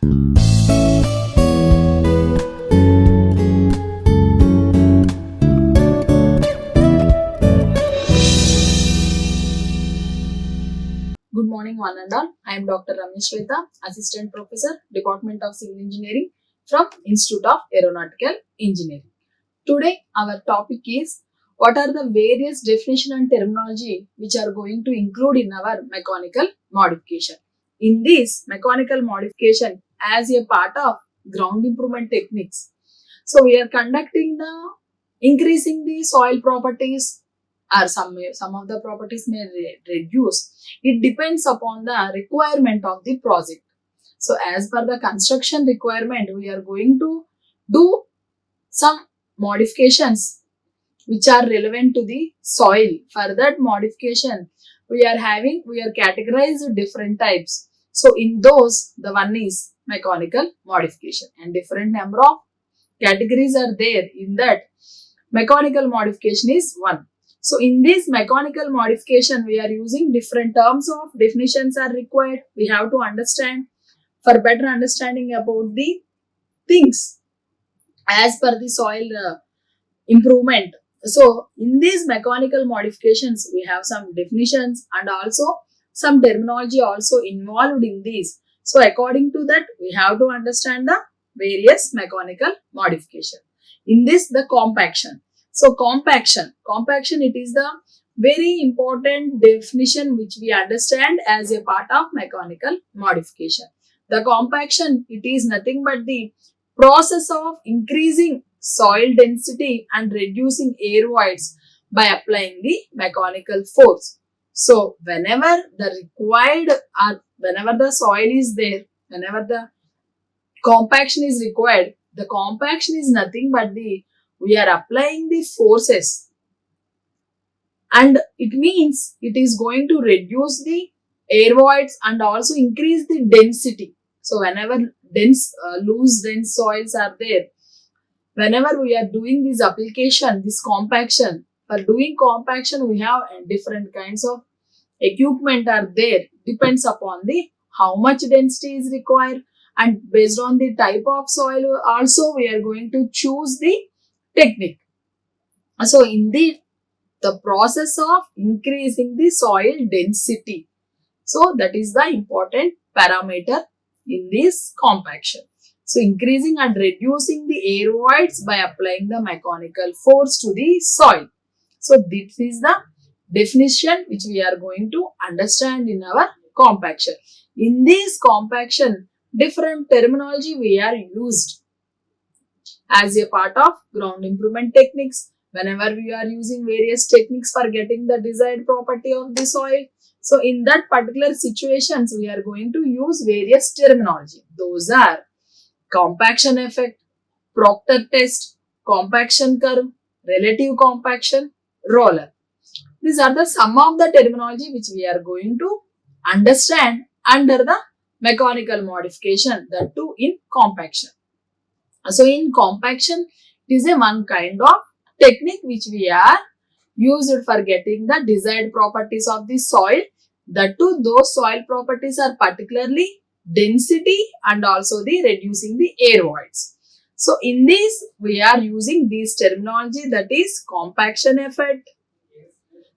Good morning, one and all. I am Dr. Ramya Swetha, Assistant Professor, Department of Civil Engineering from Institute of Aeronautical Engineering. Today, our topic is what are the various definition and terminology which are going to include in our mechanical modification. In this mechanical modification, as a part of ground improvement techniques, so we are conducting the increasing the soil properties, or some of the properties may reduce. It depends upon the requirement of the project. So as per the construction requirement, we are going to do some modifications which are relevant to the soil. For that modification, we are categorized different types. So in those, the one is mechanical modification, and different number of categories are there. In that, mechanical modification is one. So in this mechanical modification, we are using different terms of definitions are required. We have to understand for better understanding about the things as per the soil improvement. So in these mechanical modifications, we have some definitions and also some terminology also involved in these. So according to that, we have to understand the various mechanical modification. In this, the compaction. So compaction, it is the very important definition which we understand as a part of mechanical modification. The compaction, it is nothing but the process of increasing soil density and reducing air voids by applying the mechanical force. So whenever the required or whenever the soil is there, whenever the compaction is required, the compaction is nothing but we are applying the forces, and it means it is going to reduce the air voids and also increase the density. So whenever loose dense soils are there, whenever we are doing this application, this compaction, for doing compaction we have different kinds of equipment are there. Depends upon the how much density is required, and based on the type of soil also we are going to choose the technique. So in the process of increasing the soil density, so that is the important parameter in this compaction. So increasing and reducing the air voids by applying the mechanical force to the soil. So this is the definition which we are going to understand in our compaction. In this compaction, different terminology we are used as a part of ground improvement techniques. Whenever we are using various techniques for getting the desired property of the soil, so in that particular situations, we are going to use various terminology. Those are compaction effect, Proctor test, compaction curve, relative compaction, roller. These are the some of the terminology which we are going to understand under the mechanical modification, that too in compaction. So in compaction, it is a one kind of technique which we are used for getting the desired properties of the soil. That too, those soil properties are particularly density and also the reducing the air voids. So in this, we are using this terminology, that is compaction effect.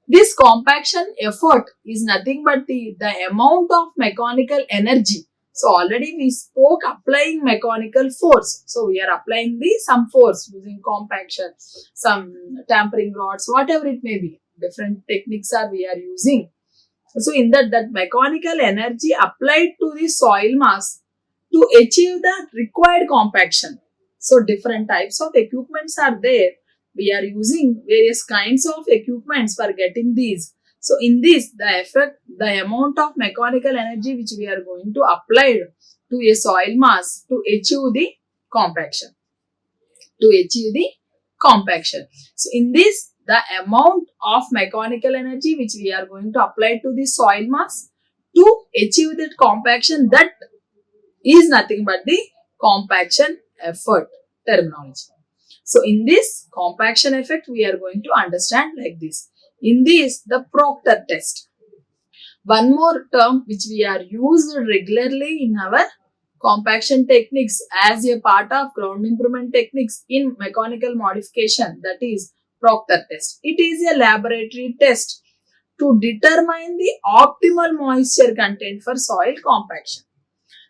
This compaction effort is nothing but the amount of mechanical energy. So already we spoke applying mechanical force. So we are applying some force using compaction, some tampering rods, whatever it may be. Different techniques are we are using. So in that mechanical energy applied to the soil mass to achieve the required compaction. So different types of equipments are there. We are using various kinds of equipments for getting these. So in this, the amount of mechanical energy which we are going to apply to a soil mass to achieve the compaction. So in this, the amount of mechanical energy which we are going to apply to the soil mass to achieve that compaction, that is nothing but the compaction effort terminology. So in this compaction effect, we are going to understand like this. In this, the Proctor test. One more term which we are used regularly in our compaction techniques as a part of ground improvement techniques in mechanical modification, that is Proctor test. It is a laboratory test to determine the optimal moisture content for soil compaction.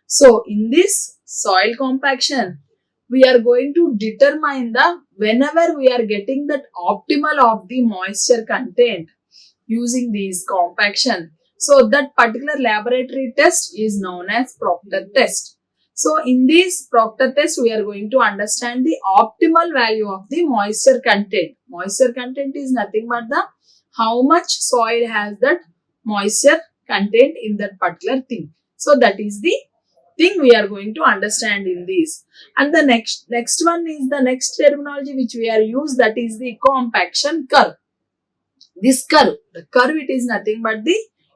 So in this soil compaction, we are going to determine the whenever we are getting that optimal of the moisture content using these compaction. So that particular laboratory test is known as Proctor test. So in this Proctor test, we are going to understand the optimal value of the moisture content. Moisture content is nothing but the how much soil has that moisture content in that particular thing. So that is the thing we are going to understand in this. And the next one is the next terminology which we are used, that is the compaction curve. This curve, the curve, it is nothing but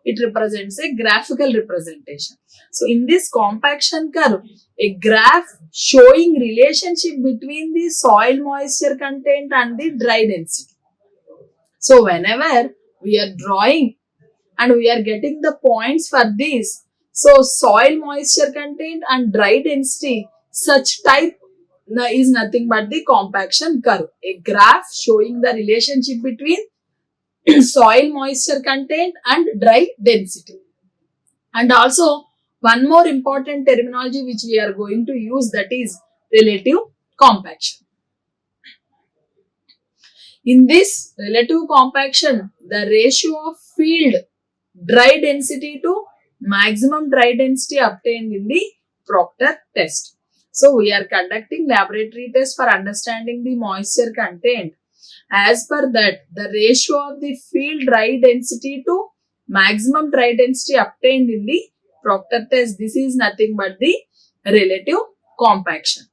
it represents a graphical representation. So in this compaction curve, a graph showing relationship between the soil moisture content and the dry density. So whenever we are drawing and we are getting the points for this, so soil moisture content and dry density, such type is nothing but the compaction curve, a graph showing the relationship between soil moisture content and dry density. And also one more important terminology which we are going to use, that is relative compaction. In this relative compaction, the ratio of field dry density to maximum dry density obtained in the Proctor test. So we are conducting laboratory test for understanding the moisture content. As per that, the ratio of the field dry density to maximum dry density obtained in the Proctor test, this is nothing but the relative compaction.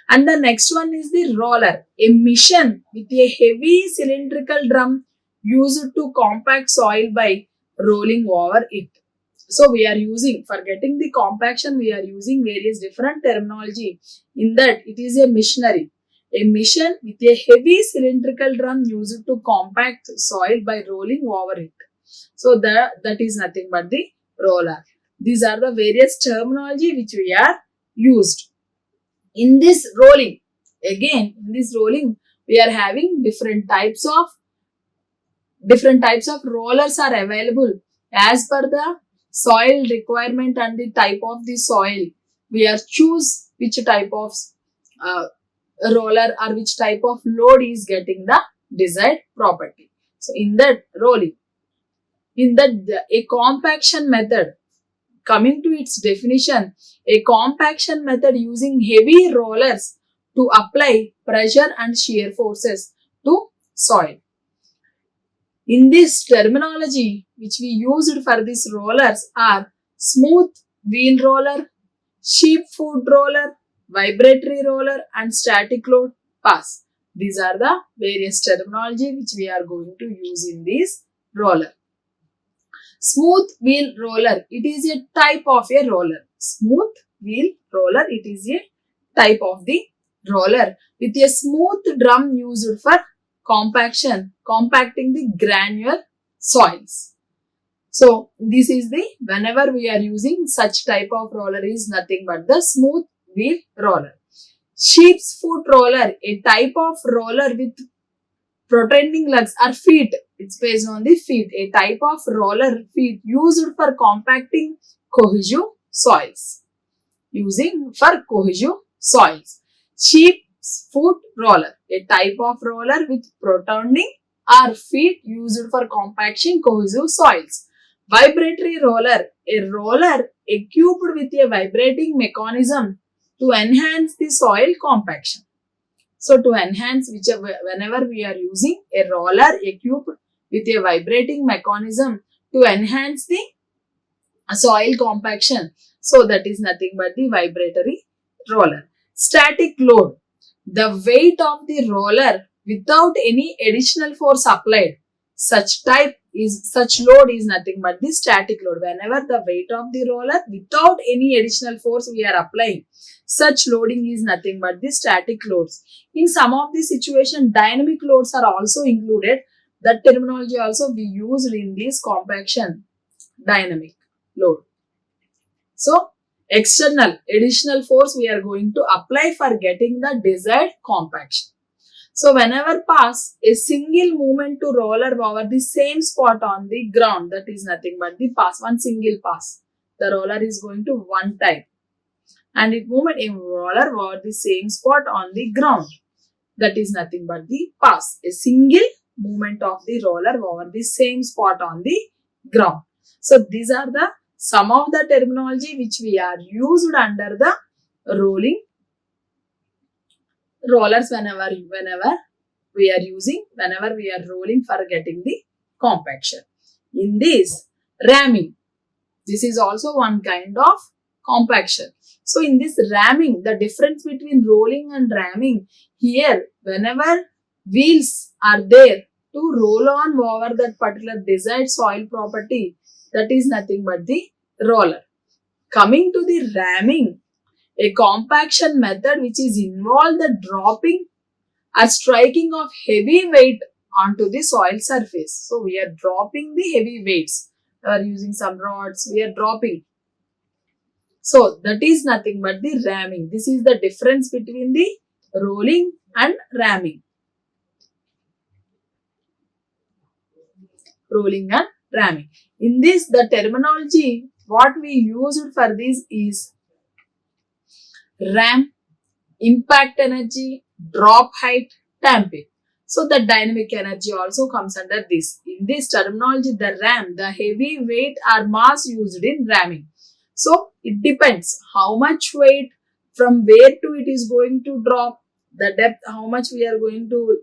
And the next one is the roller, a machine with a heavy cylindrical drum used to compact soil by rolling over it. So we are using, for getting the compaction, we are using various different terminology. In that, it is a machinery, a machine with a heavy cylindrical drum used to compact soil by rolling over it. So that is nothing but the roller. These are the various terminology which we are used. In this rolling, again, in this rolling, we are having different types of rollers are available as per the soil requirement and the type of the soil. We are choose which type of roller or which type of load is getting the desired property. So in that rolling, in that a compaction method, coming to its definition, a compaction method using heavy rollers to apply pressure and shear forces to soil. In this terminology which we used for these rollers are smooth wheel roller, sheep foot roller, vibratory roller and static load pass. These are the various terminology which we are going to use in this roller. Smooth wheel roller, it is a type of a roller. Smooth wheel roller, it is a type of the roller with a smooth drum used for compaction, compacting the granular soils. So this is the, whenever we are using such type of roller is nothing but the smooth wheel roller. Sheep's foot roller, a type of roller with protruding legs or feet. It's based on the feet, a type of roller feet used for compacting cohesive soils. Sheep's foot roller, a type of roller with protruding or feet used for compacting cohesive soils. Vibratory roller, a roller equipped with a vibrating mechanism to enhance the soil compaction. So to enhance, whenever we are using a roller equipped with a vibrating mechanism to enhance the soil compaction, so that is nothing but the vibratory roller. Static load, the weight of the roller without any additional force applied. Such load is nothing but the static load. Whenever the weight of the roller without any additional force we are applying, such loading is nothing but the static loads. In some of the situation, dynamic loads are also included. That terminology also we used in this compaction, dynamic load. So external additional force we are going to apply for getting the desired compaction. So whenever pass a single movement to roller over the same spot on the ground, that is nothing but the pass, one single pass. The roller is going to one time and it movement a roller over the same spot on the ground. That is nothing but the pass. A single movement of the roller over the same spot on the ground. So these are the some of the terminology which we are used under the rolling rollers whenever we are rolling for getting the compaction. In this ramming, this is also one kind of compaction. So in this ramming, the difference between rolling and ramming, here whenever wheels are there to roll on over that particular desired soil property, that is nothing but the roller. Coming to the ramming, a compaction method which is involved the dropping or striking of heavy weight onto the soil surface. So we are dropping the heavy weights. We are using some rods, we are dropping. So that is nothing but the ramming. This is the difference between the rolling and ramming. Rolling and ramming. In this, the terminology what we used for this is ram, impact energy, drop height, damping. So the dynamic energy also comes under this. In this terminology, the ram, the heavy weight or mass used in ramming. So it depends how much weight, from where to it is going to drop, the depth, how much we are going to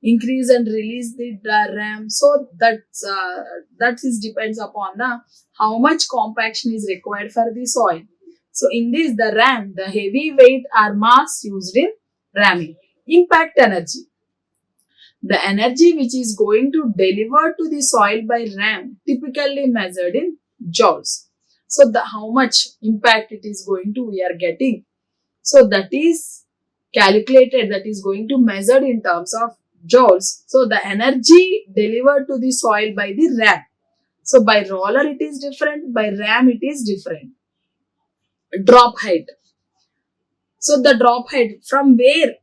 increase and release the ram. So that is depends upon the how much compaction is required for the soil. So in this, the ram, the heavy weight or mass used in ramming. Impact energy, the energy which is going to deliver to the soil by ram, typically measured in joules. So the how much impact it is going to we are getting. So that is calculated, that is going to measured in terms of joules. So the energy delivered to the soil by the ram. So by roller it is different, by ram it is different. Drop height. So the drop height, from where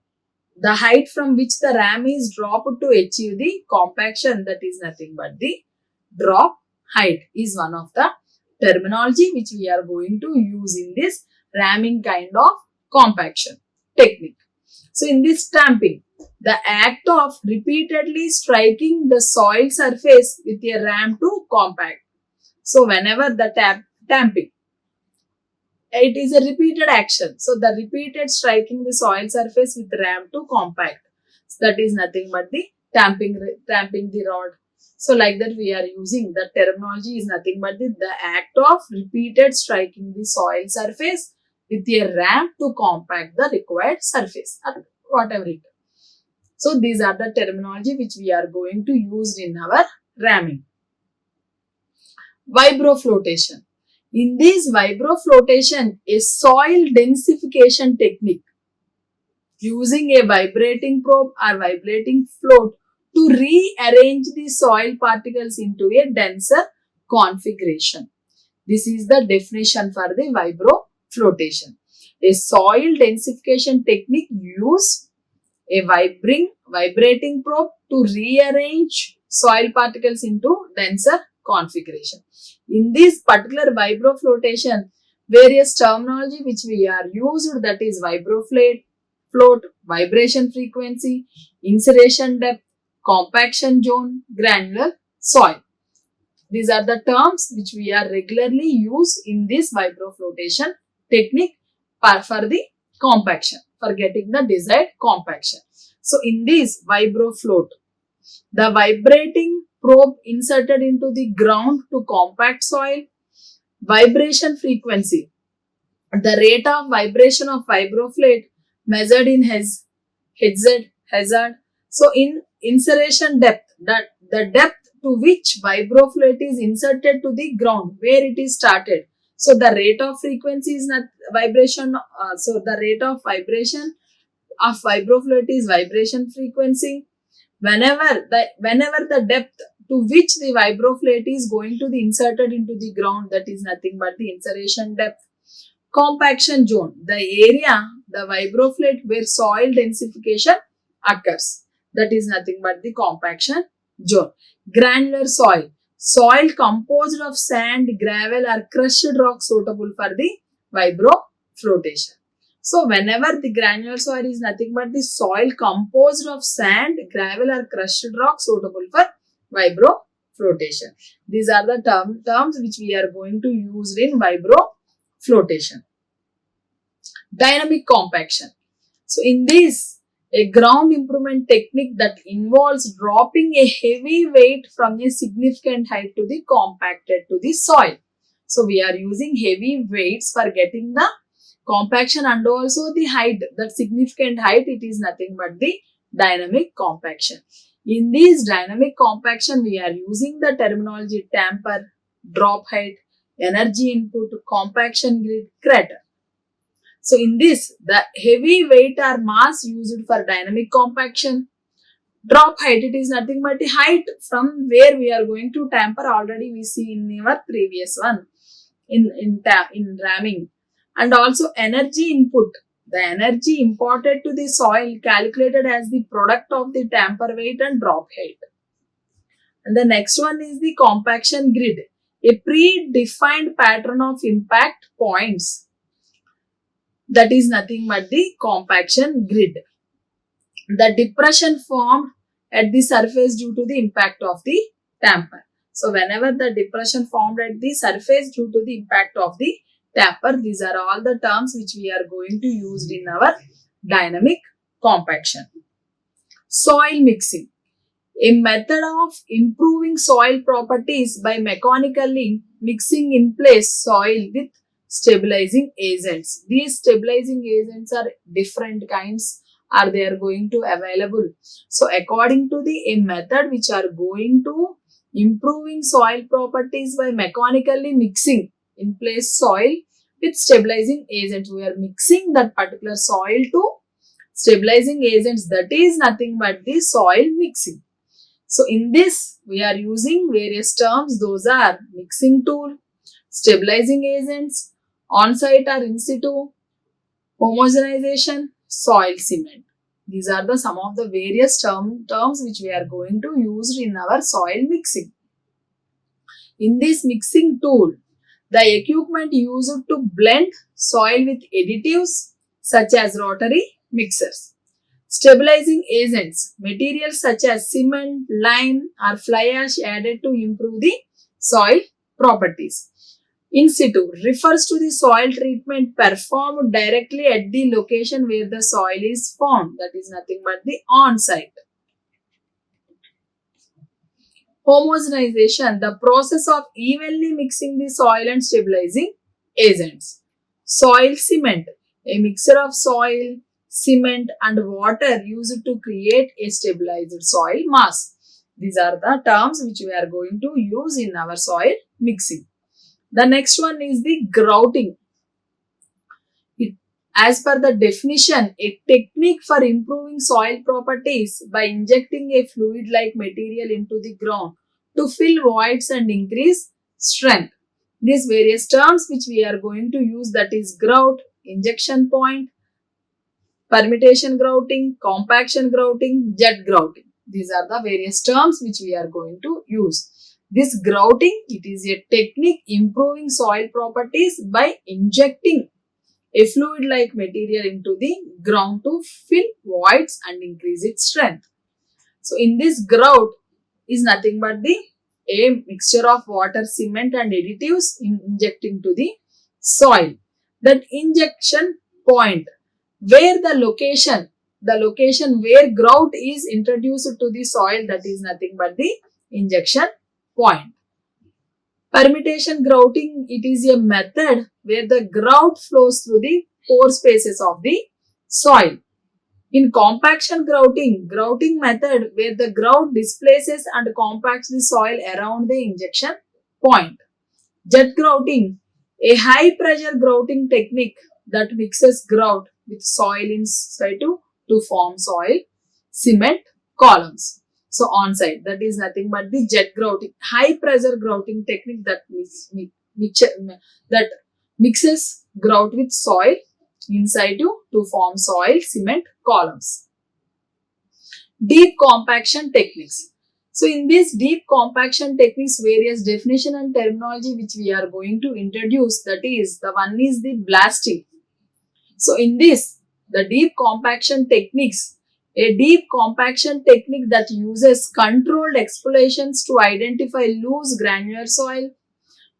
the height from which the ram is dropped to achieve the compaction, that is nothing but the drop height, is one of the terminology which we are going to use in this ramming kind of compaction technique. So in this stamping, the act of repeatedly striking the soil surface with a ram to compact. So whenever the tamping, it is a repeated action. So the repeated striking the soil surface with ram to compact. So that is nothing but the tamping the rod. So like that we are using the terminology is nothing but the act of repeated striking the soil surface with a ram to compact the required surface or whatever it is. So these are the terminology which we are going to use in our ramming. Vibroflotation. In this vibroflotation, a soil densification technique using a vibrating probe or vibrating float to rearrange the soil particles into a denser configuration. This is the definition for the vibroflotation. A soil densification technique uses a vibrating probe to rearrange soil particles into denser configuration. In this particular vibroflotation, various terminology which we are used, that is float, vibration frequency, insertion depth, compaction zone, granular soil. These are the terms which we are regularly use in this vibroflotation technique for the compaction, for getting the desired compaction. So in this vibrofloat, the vibrating probe inserted into the ground to compact soil, vibration frequency, the rate of vibration of vibrofloat measured in Hz. So in insertion depth, the depth to which vibrofloat is inserted to the ground, where it is started. So the rate of frequency is not vibration. So the rate of vibration of vibrofloat is vibration frequency. Whenever the depth to which the vibrofloat is going to be inserted into the ground, that is nothing but the insertion depth. Compaction zone, the area, the vibroflate where soil densification occurs. That is nothing but the compaction zone. Granular soil, soil composed of sand, gravel or crushed rock suitable for the vibroflotation. So whenever the granular soil is nothing but the soil composed of sand, gravel or crushed rock suitable for vibroflotation. These are the terms which we are going to use in vibroflotation. Dynamic compaction. So in this, a ground improvement technique that involves dropping a heavy weight from a significant height to the compacted to the soil. So we are using heavy weights for getting the compaction and also the height, that significant height, it is nothing but the dynamic compaction. In this dynamic compaction, we are using the terminology tamper, drop height, energy input, compaction grid, crater. So in this, the heavy weight or mass used for dynamic compaction. Drop height, it is nothing but the height from where we are going to tamper. Already we see in our previous one in ramming. And also energy input, the energy imported to the soil calculated as the product of the tamper weight and drop height. And the next one is the compaction grid, a predefined pattern of impact points. That is nothing but the compaction grid. The depression formed at the surface due to the impact of the tamper. So whenever the depression formed at the surface due to the impact of the tamper, these are all the terms which we are going to use in our dynamic compaction. Soil mixing, a method of improving soil properties by mechanically mixing in place soil with stabilizing agents. These stabilizing agents are different kinds, are they are going to available. So according to the a method which are going to improving soil properties by mechanically mixing in place soil with stabilizing agents. We are mixing that particular soil to stabilizing agents, that is nothing but the soil mixing. So in this we are using various terms, those are mixing tool, stabilizing agents, on-site or in-situ, homogenization, soil cement. These are the some of the various terms which we are going to use in our soil mixing. In this mixing tool, the equipment used to blend soil with additives such as rotary mixers. Stabilizing agents, materials such as cement, lime or fly ash added to improve the soil properties. In situ refers to the soil treatment performed directly at the location where the soil is formed. That is nothing but the on-site. Homogenization, the process of evenly mixing the soil and stabilizing agents. Soil cement, a mixture of soil, cement and water used to create a stabilized soil mass. These are the terms which we are going to use in our soil mixing. The next one is the grouting. As per the definition, a technique for improving soil properties by injecting a fluid-like material into the ground to fill voids and increase strength. These various terms which we are going to use, that is grout, injection point, permutation grouting, compaction grouting, jet grouting. These are the various terms which we are going to use. This grouting, it is a technique improving soil properties by injecting a fluid-like material into the ground to fill voids and increase its strength. So in this grout is nothing but a mixture of water, cement and additives injecting to the soil. That injection point, where the location where grout is introduced to the soil, that is nothing but the injection point. Permutation grouting, it is a method where the grout flows through the pore spaces of the soil. In compaction grouting method where the grout displaces and compacts the soil around the injection point. Jet grouting, a high pressure grouting technique that mixes grout with soil in situ to form soil cement columns. So on-site, that is nothing but the jet grouting, high pressure grouting technique that mixes grout with soil inside you to form soil cement columns. Deep compaction techniques. So in this deep compaction techniques, various definition and terminology which we are going to introduce, that is, the one is the blasting. So in this, the deep compaction techniques, a deep compaction technique that uses controlled explosions to identify loose granular soil.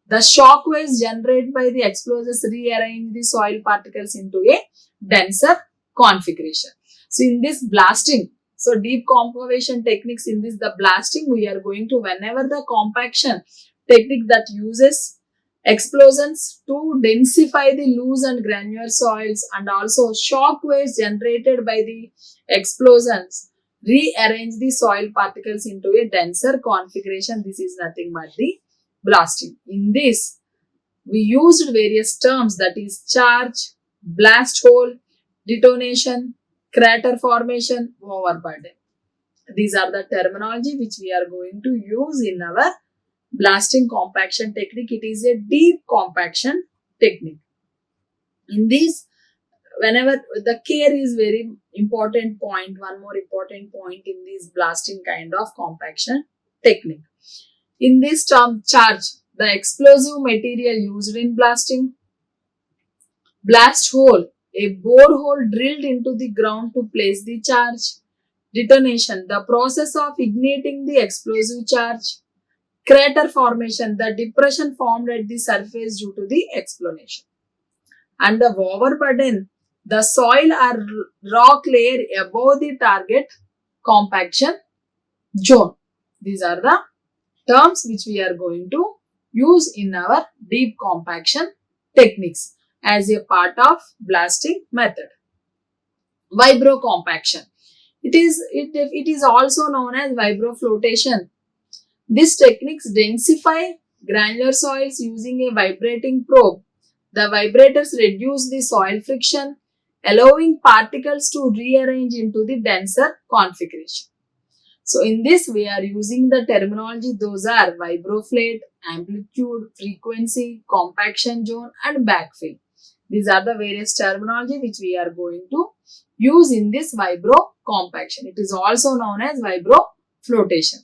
The shock waves generated by the explosives rearrange the soil particles into a denser configuration. So in this blasting, so deep compaction techniques, in this the blasting, we are going to, whenever the compaction technique that uses explosions to densify the loose and granular soils, and also shock waves generated by the explosions rearrange the soil particles into a denser configuration. This is nothing but the blasting. In this, we used various terms, that is charge, blast hole, detonation, crater formation, overburden. These are the terminology which we are going to use in our blasting compaction technique. It is a deep compaction technique. In this, whenever the care is very important point, one more important point in this blasting kind of compaction technique. In this term, charge, the explosive material used in blasting. Blast hole, a borehole drilled into the ground to place the charge. Detonation, the process of igniting the explosive charge. Crater formation, the depression formed at the surface due to the explosion. And the overburden, the soil or rock layer above the target compaction zone. These are the terms which we are going to use in our deep compaction techniques as a part of blasting method. Vibro compaction. It is also known as vibro flotation. These techniques densify granular soils using a vibrating probe. The vibrators reduce the soil friction, allowing particles to rearrange into the denser configuration. So in this, we are using the terminology. Those are vibroflate, amplitude, frequency, compaction zone, and backfill. These are the various terminology which we are going to use in this vibro compaction. It is also known as vibro flotation.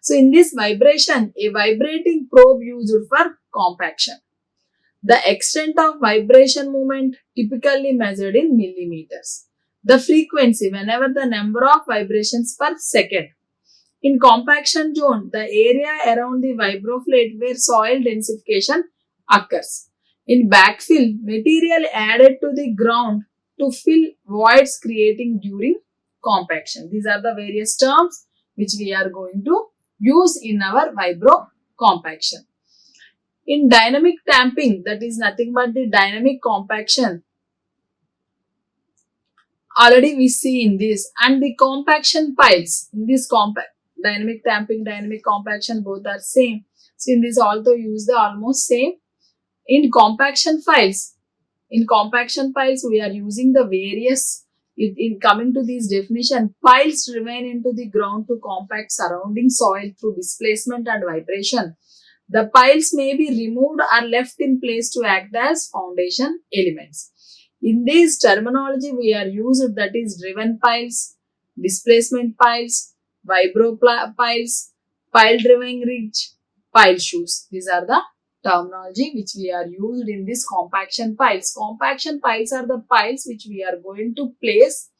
So in this vibration, a vibrating probe used for compaction. The extent of vibration movement typically measured in millimeters. The frequency, whenever the number of vibrations per second. In compaction zone, the area around the vibroflate where soil densification occurs. In backfill, material added to the ground to fill voids creating during compaction. These are the various terms which we are going to use in our vibro compaction. In dynamic tamping, that is nothing but the dynamic compaction. Already we see in this, and the compaction piles. In this dynamic tamping, dynamic compaction, both are same. So in this also use the almost same. In compaction piles, we are using the various, in coming to this definition, piles remain into the ground to compact surrounding soil through displacement and vibration. The piles may be removed or left in place to act as foundation elements. In this terminology, we are used, that is driven piles, displacement piles, vibro piles, pile driving ridge, pile shoes. These are the terminology which we are used in this compaction piles. Compaction piles are the piles which we are going to place.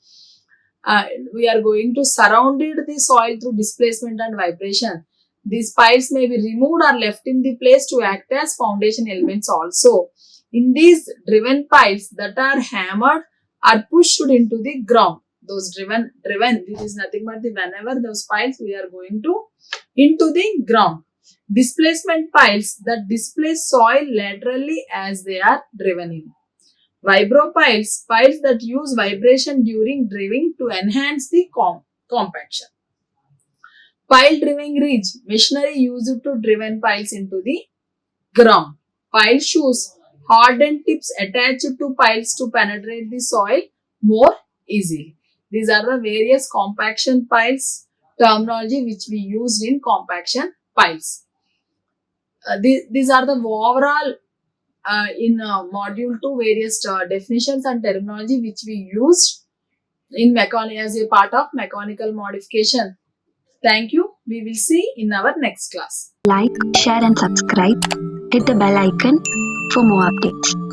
We are going to surround the soil through displacement and vibration. These piles may be removed or left in the place to act as foundation elements also. In these driven piles that are hammered or pushed into the ground, those driven, this is nothing but the whenever those piles we are going to into the ground. Displacement piles that displace soil laterally as they are driven in. Vibro piles that use vibration during driving to enhance the compaction. Pile driving ridge, machinery used to driven piles into the ground. Pile shoes, hardened tips attached to piles to penetrate the soil more easily. These are the various compaction piles terminology which we used in compaction piles. These are the overall in module 2 various definitions and terminology which we used in as a part of mechanical modification. Thank you. We will see in our next class. Like, share and subscribe. Hit the bell icon for more updates.